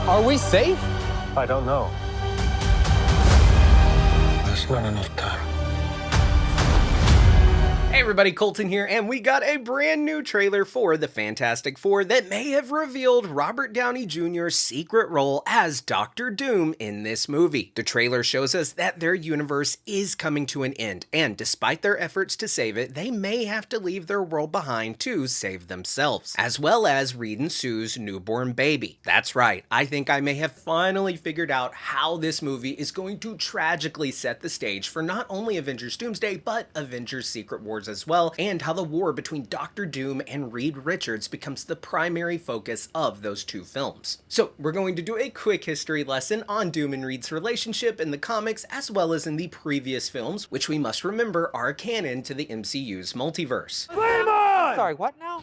Are we safe? I don't know. There's not enough time. Hey everybody, Colton here, and we got a brand new trailer for the Fantastic Four that may have revealed Robert Downey Jr.'s secret role as Doctor Doom in this movie. The trailer shows us that their universe is coming to an end, and despite their efforts to save it, they may have to leave their world behind to save themselves, as well as Reed and Sue's newborn baby. That's right, I think I may have finally figured out how this movie is going to tragically set the stage for not only Avengers Doomsday, but Avengers Secret Wars as well, and how the war between Doctor Doom and Reed Richards becomes the primary focus of those two films. So we're going to do a quick history lesson on Doom and Reed's relationship in the comics as well as in the previous films, which we must remember are canon to the MCU's multiverse. Flame on! Sorry, what now?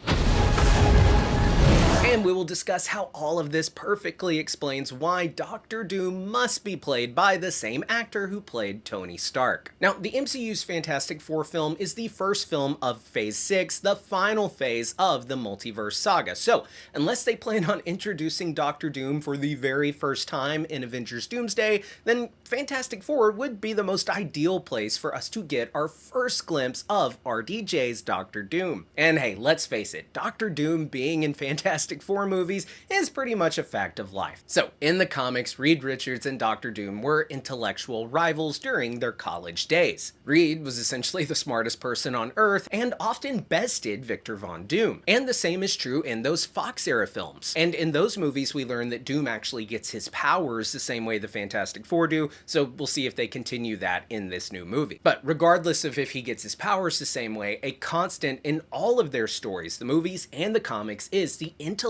And we will discuss how all of this perfectly explains why Doctor Doom must be played by the same actor who played Tony Stark. Now, the MCU's Fantastic Four film is the first film of Phase 6, the final phase of the Multiverse saga. So, unless they plan on introducing Doctor Doom for the very first time in Avengers Doomsday, then Fantastic Four would be the most ideal place for us to get our first glimpse of RDJ's Doctor Doom. And hey, let's face it, Doctor Doom being in Fantastic Four movies is pretty much a fact of life. So, in the comics, Reed Richards and Doctor Doom were intellectual rivals during their college days. Reed was essentially the smartest person on Earth and often bested Victor Von Doom. And the same is true in those Fox-era films. And in those movies, we learn that Doom actually gets his powers the same way the Fantastic Four do, so we'll see if they continue that in this new movie. But regardless of if he gets his powers the same way, a constant in all of their stories, the movies and the comics, is the intellectual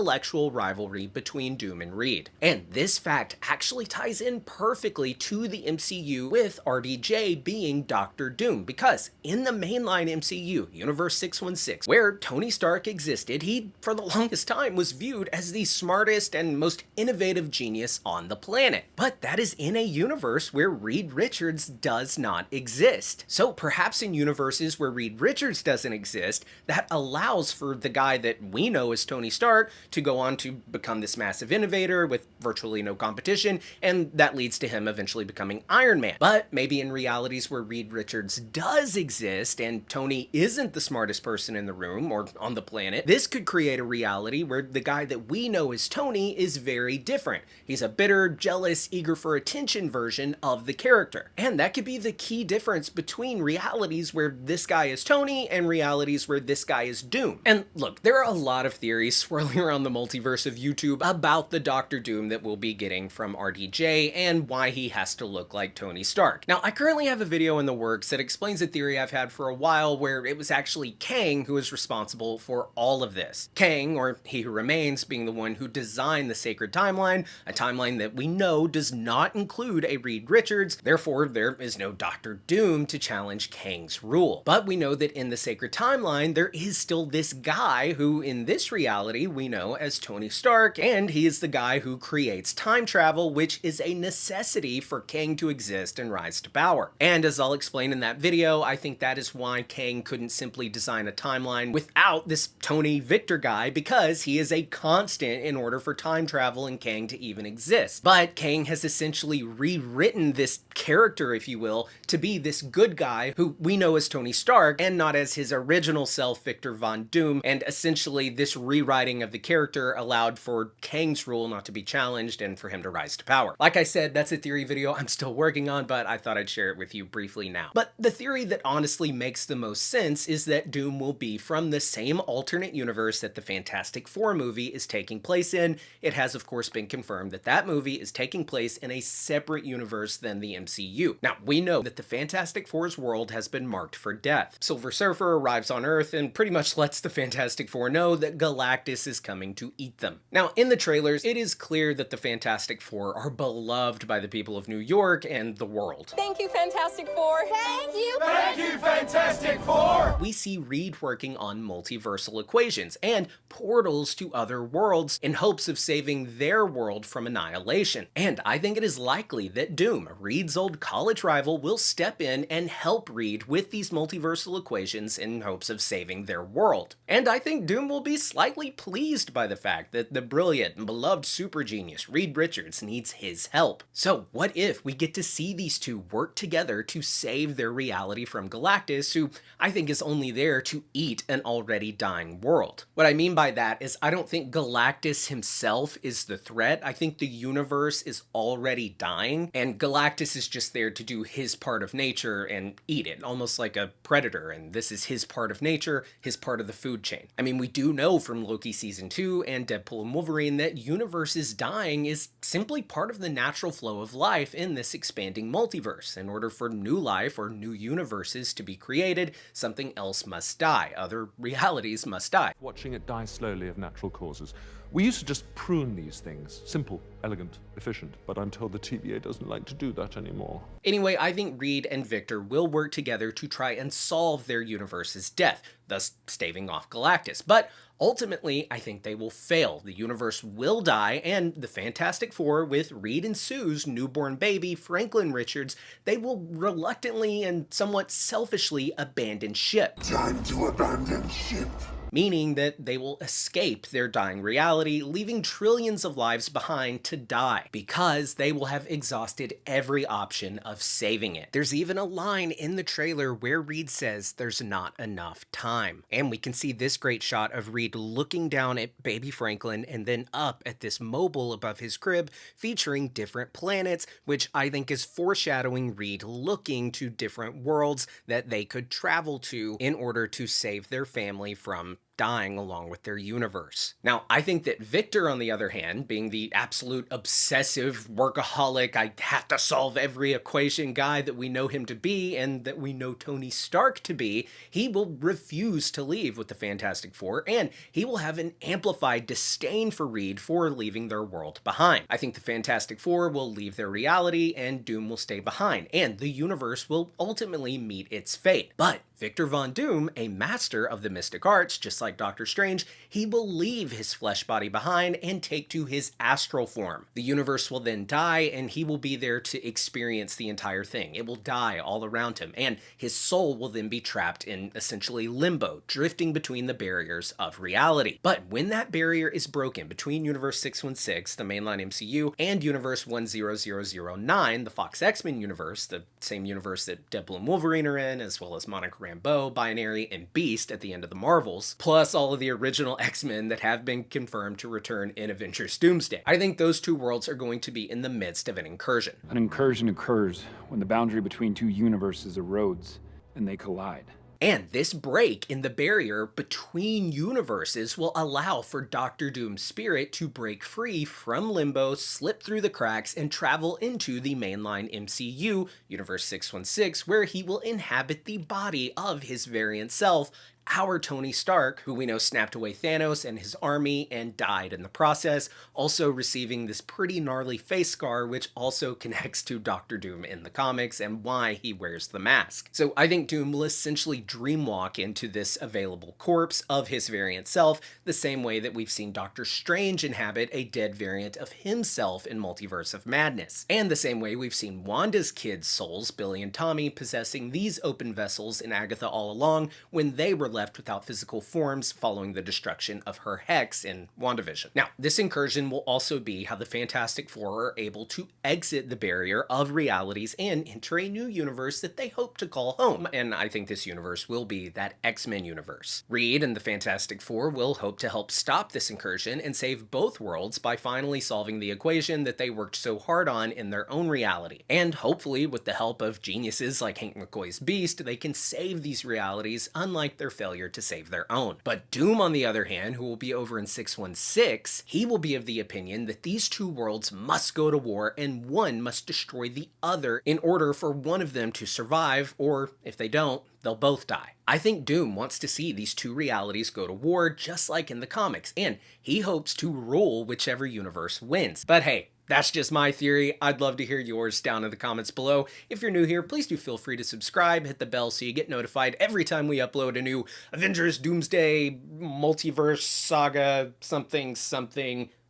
rivalry between Doom and Reed. And this fact actually ties in perfectly to the MCU with RDJ being Doctor Doom, because in the mainline MCU, Universe 616, where Tony Stark existed, he, for the longest time, was viewed as the smartest and most innovative genius on the planet. But that is in a universe where Reed Richards does not exist. So perhaps in universes where Reed Richards doesn't exist, that allows for the guy that we know as Tony Stark to go on to become this massive innovator with virtually no competition, and that leads to him eventually becoming Iron Man. But maybe in realities where Reed Richards does exist and Tony isn't the smartest person in the room or on the planet, this could create a reality where the guy that we know as Tony is very different. He's a bitter, jealous, eager for attention version of the character. And that could be the key difference between realities where this guy is Tony and realities where this guy is Doom. And look, there are a lot of theories swirling around the multiverse of YouTube about the Doctor Doom that we'll be getting from RDJ and why he has to look like Tony Stark. Now, I currently have a video in the works that explains a theory I've had for a while where it was actually Kang who is responsible for all of this. Kang, or He Who Remains, being the one who designed the Sacred Timeline, a timeline that we know does not include a Reed Richards, therefore there is no Doctor Doom to challenge Kang's rule. But we know that in the Sacred Timeline, there is still this guy who, in this reality, we know as Tony Stark, and he is the guy who creates time travel, which is a necessity for Kang to exist and rise to power. And as I'll explain in that video, I think that is why Kang couldn't simply design a timeline without this Tony Victor guy, because he is a constant in order for time travel and Kang to even exist. But Kang has essentially rewritten this character, if you will, to be this good guy who we know as Tony Stark and not as his original self, Victor Von Doom, and essentially this rewriting of the character allowed for Kang's rule not to be challenged and for him to rise to power. Like I said, that's a theory video I'm still working on, but I thought I'd share it with you briefly now. But the theory that honestly makes the most sense is that Doom will be from the same alternate universe that the Fantastic Four movie is taking place in. It has, of course, been confirmed that that movie is taking place in a separate universe than the MCU. Now, we know that the Fantastic Four's world has been marked for death. Silver Surfer arrives on Earth and pretty much lets the Fantastic Four know that Galactus is coming to eat them. Now, in the trailers, it is clear that the Fantastic Four are beloved by the people of New York and the world. Thank you, Fantastic Four. Thank you. Thank you, Fantastic Four! We see Reed working on multiversal equations and portals to other worlds in hopes of saving their world from annihilation. And I think it is likely that Doom, Reed's old college rival, will step in and help Reed with these multiversal equations in hopes of saving their world. And I think Doom will be slightly pleased confused by the fact that the brilliant and beloved super genius Reed Richards needs his help. So what if we get to see these two work together to save their reality from Galactus, who I think is only there to eat an already dying world? What I mean by that is I don't think Galactus himself is the threat. I think the universe is already dying, and Galactus is just there to do his part of nature and eat it, almost like a predator, and this is his part of nature, his part of the food chain. I mean, we do know from Loki Season 2 and Deadpool and Wolverine that universes dying is simply part of the natural flow of life in this expanding multiverse. In order for new life or new universes to be created, something else must die. Other realities must die. Watching it die slowly of natural causes. We used to just prune these things. Simple, elegant, efficient. But I'm told the TVA doesn't like to do that anymore. Anyway, I think Reed and Victor will work together to try and solve their universe's death, thus staving off Galactus. But ultimately, I think they will fail. The universe will die, and the Fantastic Four, with Reed and Sue's newborn baby, Franklin Richards, they will reluctantly and somewhat selfishly abandon ship. Time to abandon ship. Meaning that they will escape their dying reality, leaving trillions of lives behind to die, because they will have exhausted every option of saving it. There's even a line in the trailer where Reed says there's not enough time. And we can see this great shot of Reed looking down at baby Franklin and then up at this mobile above his crib featuring different planets, which I think is foreshadowing Reed looking to different worlds that they could travel to in order to save their family from dying along with their universe. Now, I think that Victor, on the other hand, being the absolute obsessive workaholic, I have to solve every equation guy that we know him to be and that we know Tony Stark to be, he will refuse to leave with the Fantastic Four, and he will have an amplified disdain for Reed for leaving their world behind. I think the Fantastic Four will leave their reality and Doom will stay behind, and the universe will ultimately meet its fate. But Victor Von Doom, a master of the mystic arts, just like Doctor Strange, he will leave his flesh body behind and take to his astral form. The universe will then die, and he will be there to experience the entire thing. It will die all around him, and his soul will then be trapped in essentially limbo, drifting between the barriers of reality. But when that barrier is broken between Universe 616, the mainline MCU, and Universe 10009, the Fox X-Men universe, the same universe that Deadpool and Wolverine are in, as well as Monica Rambeau, Binary, and Beast at the end of the Marvels, plus all of the original X-Men that have been confirmed to return in Avengers Doomsday. I think those two worlds are going to be in the midst of an incursion. An incursion occurs when the boundary between two universes erodes and they collide. And this break in the barrier between universes will allow for Doctor Doom's spirit to break free from limbo, slip through the cracks, and travel into the mainline MCU, Universe 616, where he will inhabit the body of his variant self, our Tony Stark, who we know snapped away Thanos and his army and died in the process, also receiving this pretty gnarly face scar, which also connects to Doctor Doom in the comics and why he wears the mask. So I think Doom will essentially dreamwalk into this available corpse of his variant self, the same way that we've seen Doctor Strange inhabit a dead variant of himself in Multiverse of Madness, and the same way we've seen Wanda's kids' souls, Billy and Tommy, possessing these open vessels in Agatha All Along when they were left without physical forms following the destruction of her Hex in WandaVision. Now, this incursion will also be how the Fantastic Four are able to exit the barrier of realities and enter a new universe that they hope to call home, and I think this universe will be that X-Men universe. Reed and the Fantastic Four will hope to help stop this incursion and save both worlds by finally solving the equation that they worked so hard on in their own reality. And hopefully, with the help of geniuses like Hank McCoy's Beast, they can save these realities unlike their failure to save their own. But Doom, on the other hand, who will be over in 616, he will be of the opinion that these two worlds must go to war and one must destroy the other in order for one of them to survive, or if they don't, they'll both die. I think Doom wants to see these two realities go to war just like in the comics, and he hopes to rule whichever universe wins. But hey, that's just my theory. I'd love to hear yours down in the comments below. If you're new here, please do feel free to subscribe, hit the bell so you get notified every time we upload a new Avengers, Doomsday, Multiverse, Saga, something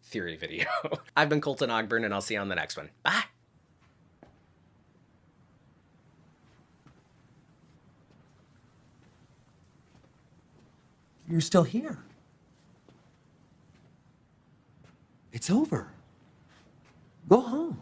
theory video. I've been Colton Ogburn, and I'll see you on the next one. Bye! You're still here. It's over. Go home.